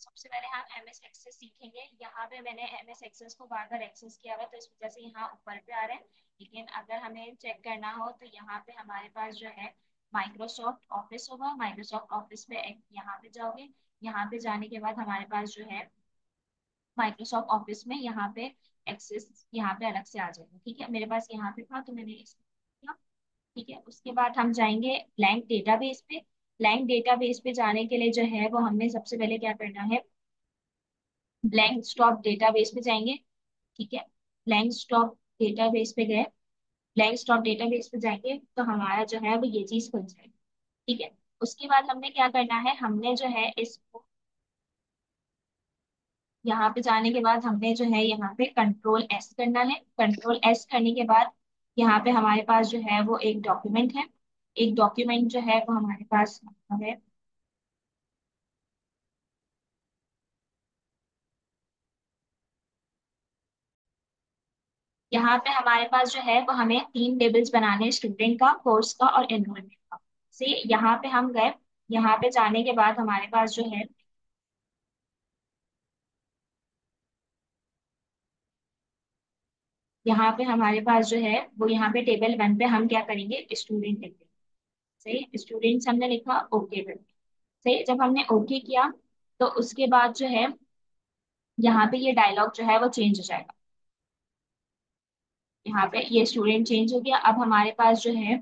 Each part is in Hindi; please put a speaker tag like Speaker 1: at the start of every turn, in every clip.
Speaker 1: सबसे पहले हम एम एस एक्सेस सीखेंगे। यहाँ पे मैंने एम एस एक्सेस को बार बार एक्सेस किया हुआ है तो इस वजह से यहाँ ऊपर पे आ रहा है। लेकिन अगर हमें चेक करना हो तो यहाँ पे हमारे पास जो है माइक्रोसॉफ्ट ऑफिस होगा। माइक्रोसॉफ्ट ऑफिस पे यहाँ पे जाओगे। यहाँ पे जाने के बाद हमारे पास जो है माइक्रोसॉफ्ट ऑफिस में यहाँ पे एक्सेस यहाँ पे अलग से आ जाएगा। ठीक है, मेरे पास यहाँ पे था तो मैंने इसको किया। ठीक है, उसके बाद हम जाएंगे ब्लैंक डेटाबेस पे। ब्लैंक डेटाबेस पे जाने के लिए जो है वो हमने सबसे पहले क्या करना है, ब्लैंक स्टॉप डेटाबेस पे जाएंगे। ठीक है, ब्लैंक स्टॉप डेटाबेस पे गए। ब्लैंक स्टॉप डेटाबेस पे जाएंगे तो हमारा जो है वो ये चीज खुल जाएगी। ठीक है, उसके बाद हमने क्या करना है, हमने जो है इसको यहाँ पे जाने के बाद हमने जो है यहाँ पे कंट्रोल एस करना है। कंट्रोल एस करने के बाद यहाँ पे हमारे पास जो है वो एक डॉक्यूमेंट है। एक डॉक्यूमेंट जो है वो हमारे पास है। यहाँ पे हमारे पास जो है वो हमें तीन टेबल्स बनाने हैं, स्टूडेंट का, कोर्स का और एनरोलमेंट का। से यहाँ पे हम गए। यहाँ पे जाने के बाद हमारे पास जो है, यहाँ पे हमारे पास जो है वो यहाँ पे टेबल वन पे हम क्या करेंगे, स्टूडेंट लिखेंगे। सही, स्टूडेंट्स हमने लिखा, ओके कर। सही, जब हमने ओके किया तो उसके बाद जो है यहाँ पे ये डायलॉग जो है वो चेंज हो जाएगा। यहाँ पे ये स्टूडेंट चेंज हो गया। अब हमारे पास जो है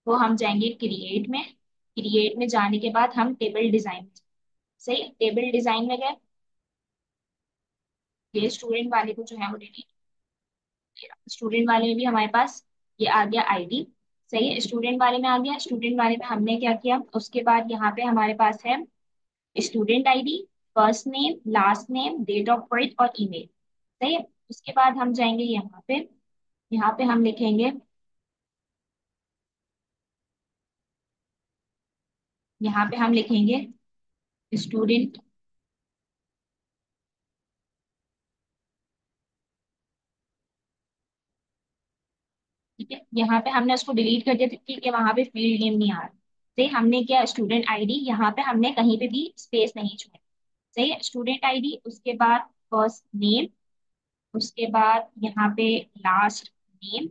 Speaker 1: वो हम जाएंगे क्रिएट में। क्रिएट में जाने के बाद हम टेबल डिजाइन, सही, टेबल डिजाइन में गए। ये स्टूडेंट वाले को जो है वो डिलीट, स्टूडेंट वाले में भी हमारे पास ये आ गया आईडी। सही है, स्टूडेंट वाले में आ गया। स्टूडेंट वाले में हमने क्या किया, उसके बाद यहाँ पे हमारे पास है student ID, first name, last name, date of birth और ईमेल। सही है, उसके बाद हम जाएंगे यहाँ पे। यहाँ पे हम लिखेंगे, यहाँ पे हम लिखेंगे स्टूडेंट। ठीक है, यहाँ पे हमने उसको डिलीट कर दिया क्योंकि वहां पे फील्ड नेम नहीं आ रहा। सही, हमने क्या, स्टूडेंट आईडी, यहाँ पे हमने कहीं पे भी स्पेस नहीं छोड़ा। सही है, स्टूडेंट आईडी, उसके बाद फर्स्ट नेम, उसके बाद यहाँ पे लास्ट नेम,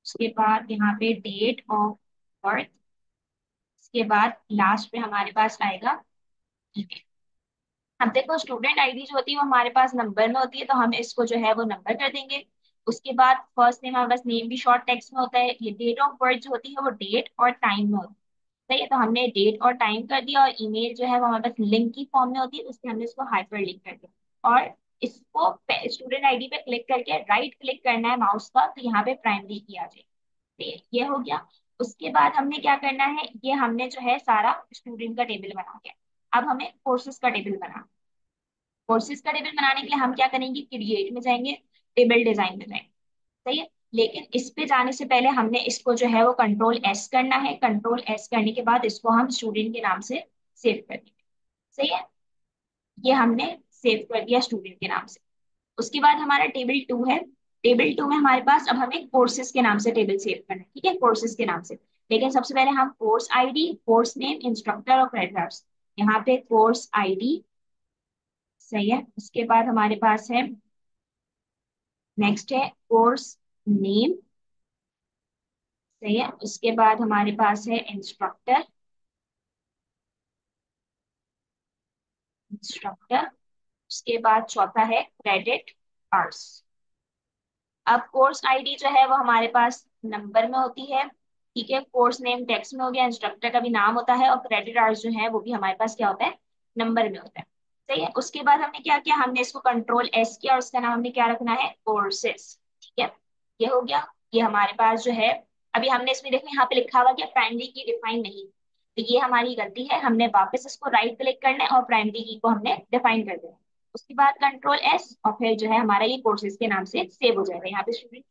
Speaker 1: उसके बाद यहाँ पे डेट ऑफ बर्थ, उसके बाद लास्ट पे हमारे पास आएगा email। अब देखो स्टूडेंट आईडी जो होती है वो हमारे पास नंबर में होती है तो हम इसको जो है वो नंबर कर देंगे। उसके बाद फर्स्ट नेम, हमारे पास नेम भी शॉर्ट टेक्स्ट में होता है। ये डेट ऑफ बर्थ जो होती है वो डेट और टाइम में होती है। सही है, तो हमने डेट और टाइम कर दिया। और ईमेल जो है वो हमारे पास लिंक की फॉर्म में होती है, उसके हमने इसको हाइपर लिंक कर दिया। और इसको स्टूडेंट आईडी पे क्लिक करके राइट क्लिक करना है माउस का, तो यहाँ पे प्राइमरी की आ जाएगी। ये हो गया। उसके बाद हमने क्या करना है, ये हमने जो है सारा स्टूडेंट का टेबल बना दिया। अब हमें कोर्सेज का टेबल बना, कोर्सेज का टेबल बनाने के लिए हम क्या करेंगे, क्रिएट में जाएंगे, टेबल डिजाइन में जाएंगे। सही है, लेकिन इस पे जाने से पहले हमने इसको जो है वो कंट्रोल एस करना है। कंट्रोल एस करने के बाद इसको हम स्टूडेंट के नाम से सेव कर देंगे। सही है, ये हमने सेव कर दिया स्टूडेंट के नाम से। उसके बाद हमारा टेबल टू है। टेबल टू में हमारे पास अब हमें कोर्सेज के नाम से टेबल सेव करना है। ठीक है, कोर्सेज के नाम से। लेकिन सबसे पहले हम course ID, course name, instructor और क्रेडिटर्स, यहाँ पे कोर्स आईडी। सही है, उसके बाद हमारे पास है, नेक्स्ट है कोर्स नेम। सही है, उसके बाद हमारे पास है इंस्ट्रक्टर, इंस्ट्रक्टर। उसके बाद चौथा है क्रेडिट आवर्स। अब कोर्स आईडी जो है वो हमारे पास नंबर में होती है। ठीक है, कोर्स नेम टेक्स्ट में हो गया, इंस्ट्रक्टर का भी नाम होता है और क्रेडिट आवर्स जो है वो भी हमारे पास क्या होता है, नंबर में होता है। सही है, उसके बाद हमने क्या किया, हमने इसको कंट्रोल एस किया और उसका नाम हमने क्या रखना है, कोर्सेस। ठीक है, ये हो गया। ये हमारे पास जो है, अभी हमने इसमें देखो यहाँ पे लिखा हुआ कि प्राइमरी की डिफाइन नहीं, तो ये हमारी गलती है। हमने वापस इसको राइट क्लिक करना है और प्राइमरी की को हमने डिफाइन कर देना है। उसके बाद कंट्रोल एस और फिर जो है हमारा ये कोर्सेज के नाम से सेव हो जाएगा। यहाँ पे स्टूडेंट,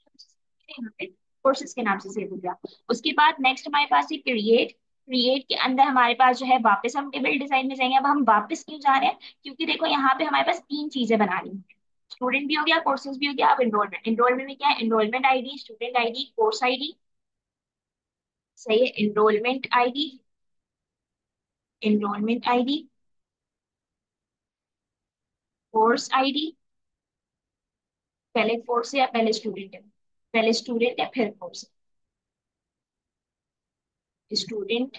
Speaker 1: यहाँ पे कोर्सेज के नाम से सेव हो गया। उसके बाद नेक्स्ट हमारे पास है क्रिएट। क्रिएट के अंदर हमारे पास जो है वापस हम टेबल डिजाइन में जाएंगे। अब हम वापस क्यों जा रहे हैं, क्योंकि देखो यहाँ पे हमारे पास तीन चीजें बनानी है, स्टूडेंट भी हो गया, कोर्सेज भी हो गया। अब एनरोलमेंट, एनरोलमेंट में क्या है, enrolment ID, student ID, course ID. सही है, enrolment ID, enrolment ID, course ID, पहले कोर्स है या पहले स्टूडेंट है? पहले स्टूडेंट है फिर कोर्स। स्टूडेंट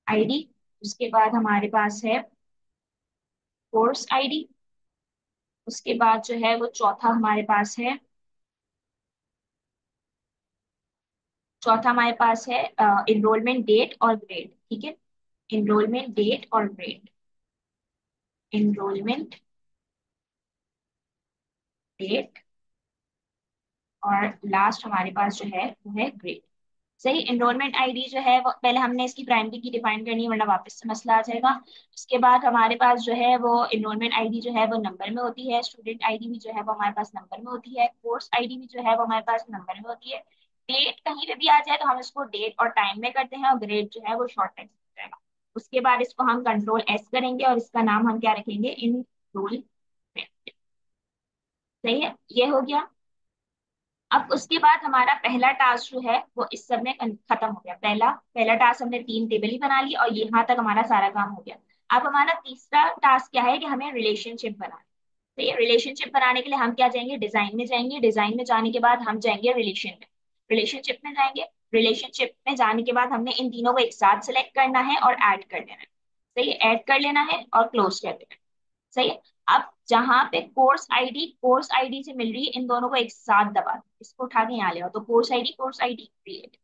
Speaker 1: आईडी, उसके बाद हमारे पास है कोर्स आईडी, उसके बाद जो है वो चौथा हमारे पास है, चौथा हमारे पास है इनरोलमेंट डेट और ग्रेड। ठीक है, इनरोलमेंट डेट और ग्रेड, इनरोलमेंट डेट और लास्ट हमारे पास जो है वो है ग्रेड। सही, एनरोलमेंट आईडी जो है वो पहले हमने इसकी प्राइमरी की डिफाइन करनी है वरना वापस से मसला आ जाएगा। उसके बाद हमारे पास जो है वो एनरोलमेंट आईडी जो है वो नंबर में होती है, स्टूडेंट आईडी भी जो है वो हमारे पास नंबर में होती है, कोर्स आईडी भी जो है वो हमारे पास नंबर में होती है। डेट कहीं पे भी आ जाए तो हम इसको डेट और टाइम में करते हैं, और ग्रेड जो है वो शॉर्ट टेक्स्ट में जाएगा। उसके बाद इसको हम कंट्रोल एस करेंगे और इसका नाम हम क्या रखेंगे, इनरोलमेंट। सही है, ये हो गया। अब उसके बाद हमारा पहला टास्क जो है वो इस सब में खत्म हो गया। पहला पहला टास्क हमने तीन टेबल ही बना ली और यहाँ तक हमारा सारा काम हो गया। अब हमारा तीसरा टास्क क्या है कि हमें रिलेशनशिप बनाना है। तो ये रिलेशनशिप बनाने के लिए हम क्या जाएंगे, डिजाइन में जाएंगे, डिजाइन में जाने के बाद हम जाएंगे रिलेशन में, रिलेशनशिप में जाएंगे। रिलेशनशिप में जाने के बाद हमने इन तीनों को एक साथ सेलेक्ट करना है और ऐड कर देना है। सही है, ऐड कर लेना है और क्लोज कर देना है। सही है। अब जहां पे कोर्स आईडी से मिल रही है, इन दोनों को एक साथ दबा दो, इसको उठा के यहाँ ले आओ, तो कोर्स आईडी क्रिएट।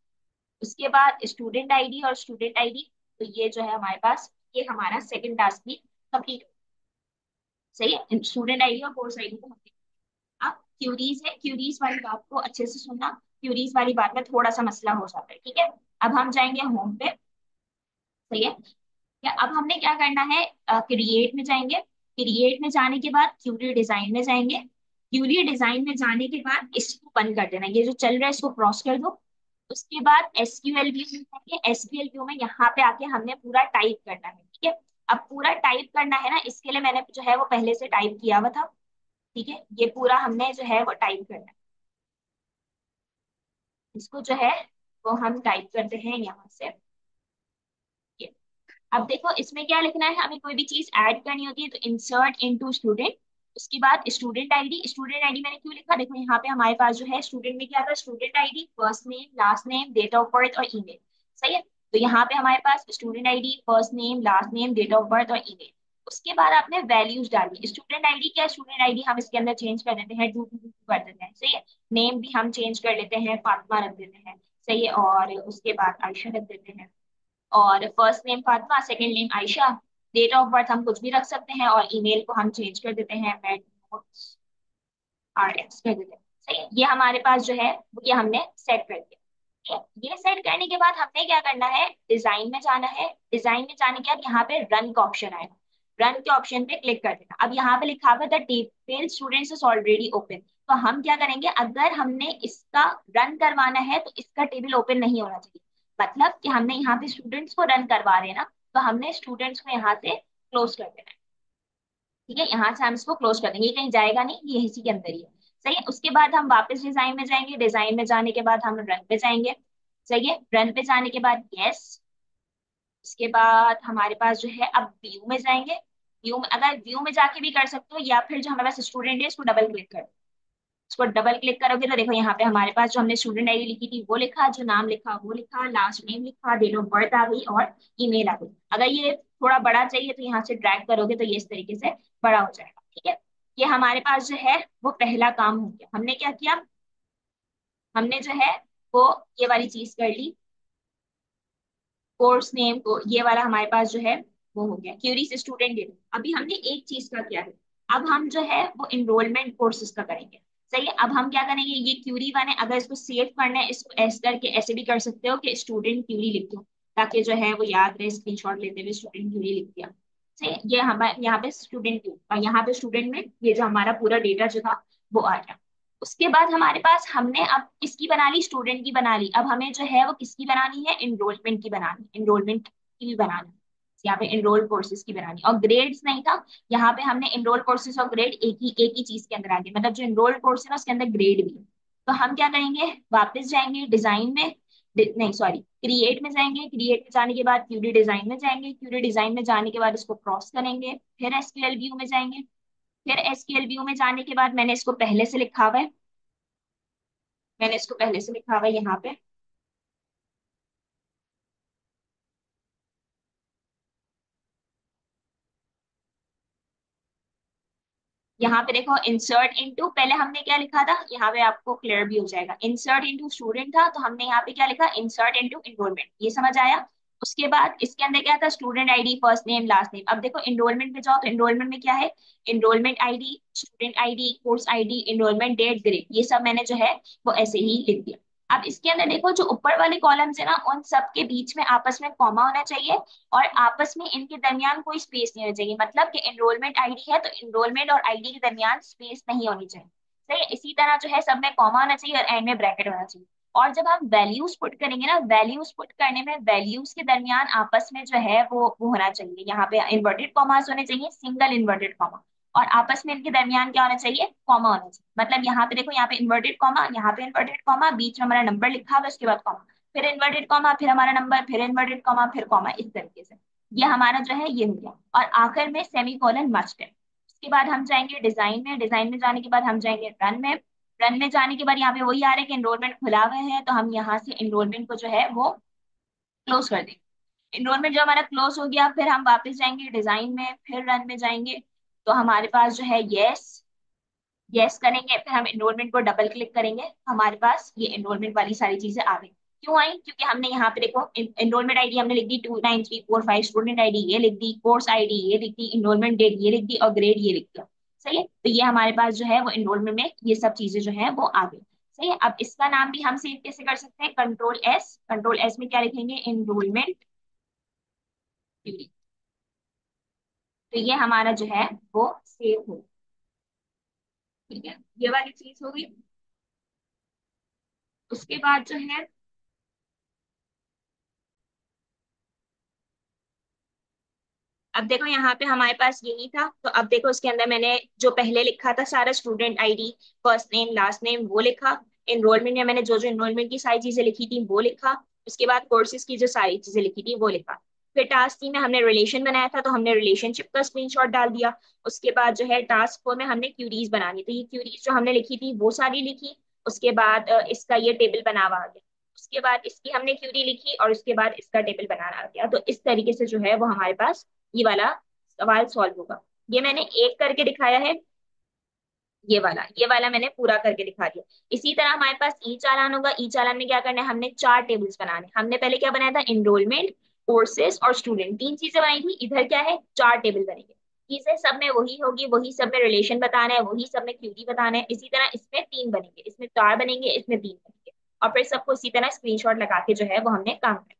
Speaker 1: उसके बाद स्टूडेंट आईडी और स्टूडेंट आईडी, तो ये जो है हमारे पास, ये हमारा सेकंड टास्क भी कंप्लीट। सही है, स्टूडेंट आईडी और कोर्स आईडी को कंप्लीट। अब क्यूरीज है, क्यूरीज वाली बात को अच्छे से सुनना, क्यूरीज वाली बात में थोड़ा सा मसला हो जाता है। ठीक है, अब हम जाएंगे होम पे। सही है, या अब हमने क्या करना है, क्रिएट में जाएंगे, क्रिएट में जाने के बाद क्यूरी डिजाइन में जाएंगे, क्यूरी डिजाइन में जाने के बाद इसको बंद कर देना, ये जो चल रहा है इसको क्रॉस कर दो। उसके बाद एसक्यूएल व्यू में जाएंगे, एसक्यूएल व्यू में यहाँ पे आके हमने पूरा टाइप करना है। ठीक है, अब पूरा टाइप करना है ना, इसके लिए मैंने जो है वो पहले से टाइप किया हुआ था। ठीक है, ये पूरा हमने जो है वो टाइप करना है, इसको जो है वो हम टाइप करते हैं यहाँ से। अब देखो इसमें क्या लिखना है, हमें कोई भी चीज ऐड करनी होती है तो इंसर्ट इनटू स्टूडेंट, उसके बाद स्टूडेंट आईडी। स्टूडेंट आईडी मैंने क्यों लिखा, देखो यहाँ पे हमारे पास जो है स्टूडेंट में क्या था, student ID, first name, last name, date of birth और ईमेल। सही है, तो यहाँ पे हमारे पास student ID, first name, last name, date of birth और ईमेल। उसके बाद आपने वैल्यूज डाली, स्टूडेंट आईडी क्या, स्टूडेंट आईडी हम इसके अंदर चेंज कर देते हैं, 2 कर देते हैं। सही है, नेम भी हम चेंज कर लेते हैं, फातिमा रख देते हैं। सही है, और उसके बाद आयशा रख देते हैं, और first name Fatima, second name Ayesha. Date of birth हम कुछ भी रख सकते हैं, और ईमेल को हम चेंज कर देते हैं, मेड नोट्स आर एक्स कर देते हैं। सही है, ये हमारे पास जो है ये हमने सेट कर दिया। ठीक है? ये सेट करने के बाद हमने क्या करना है, डिजाइन में जाना है, डिजाइन में जाने के बाद यहाँ पे रन का ऑप्शन आएगा, रन के ऑप्शन पे क्लिक कर देना। अब यहाँ पे लिखा हुआ the table students is already open, तो हम क्या करेंगे, अगर हमने इसका रन करवाना है तो इसका टेबल ओपन नहीं होना चाहिए, मतलब कि हमने यहाँ पे स्टूडेंट्स को रन करवा रहे हैं ना, तो हमने स्टूडेंट्स को यहाँ से क्लोज कर देना है। ठीक है, यहाँ से हम इसको क्लोज कर देंगे, ये कहीं जाएगा नहीं, ये इसी के अंदर ही है। सही है, उसके बाद हम वापस डिजाइन में जाएंगे, डिजाइन में जाने के बाद हम रन पे जाएंगे। सही है, रन पे जाने के बाद यस, उसके बाद हमारे पास जो है अब व्यू में जाएंगे। व्यू में, अगर व्यू में जाके भी कर सकते हो, या फिर जो हमारे पास स्टूडेंट है इसको डबल क्लिक कर, इसको डबल क्लिक करोगे तो देखो यहाँ पे हमारे पास जो हमने स्टूडेंट आईडी लिखी थी वो लिखा, जो नाम लिखा वो लिखा, लास्ट नेम लिखा, डेट ऑफ बर्थ आ गई और ईमेल आ गई। अगर ये थोड़ा बड़ा चाहिए तो यहाँ से ड्रैग करोगे तो ये इस तरीके से बड़ा हो जाएगा। ठीक है, ये हमारे पास जो है वो पहला काम हो गया। हमने क्या किया, हमने जो है वो ये वाली चीज कर ली, कोर्स नेम को, ये वाला हमारे पास जो है वो हो गया, क्यूरी से स्टूडेंट डेटा। अभी हमने एक चीज का किया है, अब हम जो है वो इनरोलमेंट कोर्सेज का करेंगे। सही है, अब हम क्या करेंगे, ये क्यूरी वन है, अगर इसको सेव करना है इसको एस करके ऐसे भी कर सकते हो कि स्टूडेंट क्यूरी लिख दो, ताकि जो है वो याद रहे, स्क्रीनशॉट लेते हुए स्टूडेंट क्यूरी लिख दिया। सही है, ये हमारे यहाँ पे स्टूडेंट क्यू और यहाँ पे स्टूडेंट में ये जो हमारा पूरा डेटा जो था वो आ गया। उसके बाद हमारे पास हमने अब किसकी बना ली, स्टूडेंट की बना ली। अब हमें जो है वो किसकी बनानी है, इनरोलमेंट की बनानी, इनरोलमेंट की भी बनानी, यहाँ पे इनरोल कोर्सेज की बनानी। और ग्रेड्स नहीं था, यहाँ पे हमने इनरोल कोर्सेज और ग्रेड एक ही चीज के अंदर आ गए, मतलब जो इनरोल कोर्स है ना उसके अंदर ग्रेड भी है। तो हम क्या करेंगे, वापस जाएंगे डिजाइन में, नहीं सॉरी, क्रिएट में जाएंगे, क्रिएट में जाने के बाद क्यूरी डिजाइन में जाएंगे, क्यूरी डिजाइन में जाने के बाद इसको क्रॉस करेंगे, फिर एसक्यूएल व्यू में जाएंगे, फिर एसक्यूएल व्यू में जाने के बाद मैंने इसको पहले से लिखा हुआ है, मैंने इसको पहले से लिखा हुआ है यहाँ पे। यहाँ पे देखो इंसर्ट इनटू, पहले हमने क्या लिखा था, यहाँ पे आपको क्लियर भी हो जाएगा। इंसर्ट इनटू स्टूडेंट था, तो हमने यहाँ पे क्या लिखा, इंसर्ट इनटू एनरोलमेंट, ये समझ आया। उसके बाद इसके अंदर क्या था, student ID, first name last name. अब देखो एनरोलमेंट में जाओ तो एनरोलमेंट में क्या है, enrolment ID, student ID, course ID, enrolment date, grade, ये सब मैंने जो है वो ऐसे ही लिख दिया। अब इसके अंदर देखो जो ऊपर वाले कॉलम्स है ना, उन सब के बीच में आपस में कॉमा होना चाहिए, और आपस में इनके दरमियान कोई स्पेस नहीं होनी चाहिए। मतलब कि एनरोलमेंट आईडी है तो एनरोलमेंट और आईडी के दरमियान स्पेस नहीं होनी चाहिए। सही है? इसी तरह जो है सब में कॉमा होना चाहिए और एंड में ब्रैकेट होना चाहिए। और जब हम वैल्यूज पुट करेंगे ना, वैल्यूज पुट करने में वैल्यूज के दरमियान आपस में जो है वो होना चाहिए, यहाँ पे इन्वर्टेड कॉमास होने चाहिए, सिंगल इन्वर्टेड कॉमा। और आपस में इनके दरमियान क्या होना चाहिए, कॉमा होना चाहिए। मतलब यहाँ पे देखो, यहाँ पे इन्वर्टेड कॉमा, यहाँ पे इन्वर्टेड कॉमा, बीच में हमारा नंबर लिखा हुआ है, उसके बाद कॉमा, फिर इन्वर्टेड कॉमा, फिर हमारा नंबर, फिर इन्वर्टेड कॉमा, फिर कॉमा, इस तरीके से। ये हमारा जो है ये हो गया। और आखिर में सेमी कॉलन मस्ट है। उसके बाद हम जाएंगे डिजाइन में, डिजाइन में जाने के बाद हम जाएंगे रन में। रन में जाने के बाद यहाँ पे वही आ रहा है कि एनरोलमेंट खुला हुआ है, तो हम यहाँ से एनरोलमेंट को जो है वो क्लोज कर देंगे। एनरोलमेंट जो हमारा क्लोज हो गया, फिर हम वापस जाएंगे डिजाइन में, फिर रन में जाएंगे। तो हमारे पास जो है यस, यस करेंगे, फिर हम एनरोलमेंट को डबल क्लिक करेंगे, हमारे पास ये एनरोलमेंट वाली सारी चीजें आ गई। क्यों आई, क्योंकि हमने यहाँ पे देखो एनरोलमेंट आईडी हमने लिख दी 29345, स्टूडेंट आईडी ये लिख दी, कोर्स आईडी ये लिख दी, एनरोलमेंट डेट ये लिख दी, और ग्रेड ये लिख दिया। सही है, तो ये हमारे पास जो है वो एनरोलमेंट में ये सब चीजें जो है वो आ गई। सही है, अब इसका नाम भी हम सेव कैसे कर सकते हैं, कंट्रोल एस, कंट्रोल एस में क्या लिखेंगे, एनरोलमेंट। तो ये हमारा जो है वो सेव हो। ठीक है, ये वाली चीज हो गई। उसके बाद जो है, अब देखो यहाँ पे हमारे पास यही था, तो अब देखो इसके अंदर मैंने जो पहले लिखा था सारा, student ID, first name last name, वो लिखा। एनरोलमेंट में मैंने जो जो एनरोलमेंट की सारी चीजें लिखी थी वो लिखा। उसके बाद कोर्सेज की जो सारी चीजें लिखी थी वो लिखा। फिर टास्क 3 में हमने रिलेशन बनाया था, तो हमने रिलेशनशिप का स्क्रीनशॉट डाल दिया। उसके बाद जो है टास्क 4 में हमने क्यूरीज बनानी, तो ये क्यूरीज जो हमने लिखी थी वो सारी लिखी। उसके बाद इसका ये टेबल बना हुआ आ गया। उसके बाद इसकी हमने क्यूरी लिखी, और उसके बाद इसका टेबल बनाना आ गया। तो इस तरीके से जो है वो हमारे पास ये वाला सवाल सॉल्व होगा। ये मैंने एक करके दिखाया है, ये वाला मैंने पूरा करके दिखा दिया। इसी तरह हमारे पास ई चालान होगा। ई चालान में क्या करना है, हमने 4 टेबल्स बनाने। हमने पहले क्या बनाया था, एनरोलमेंट, कोर्सेज और स्टूडेंट, 3 चीजें बनाई थी। इधर क्या है, 4 टेबल बनेंगे। चीजें सब में वही होगी, वही सब में रिलेशन बताना है, वही सब में क्यूरी बताना है। इसी तरह इसमें 3 बनेंगे, इसमें 4 बनेंगे, इसमें 3 बनेंगे। और फिर सबको इसी तरह स्क्रीनशॉट लगा के जो है वो हमने काम करना है।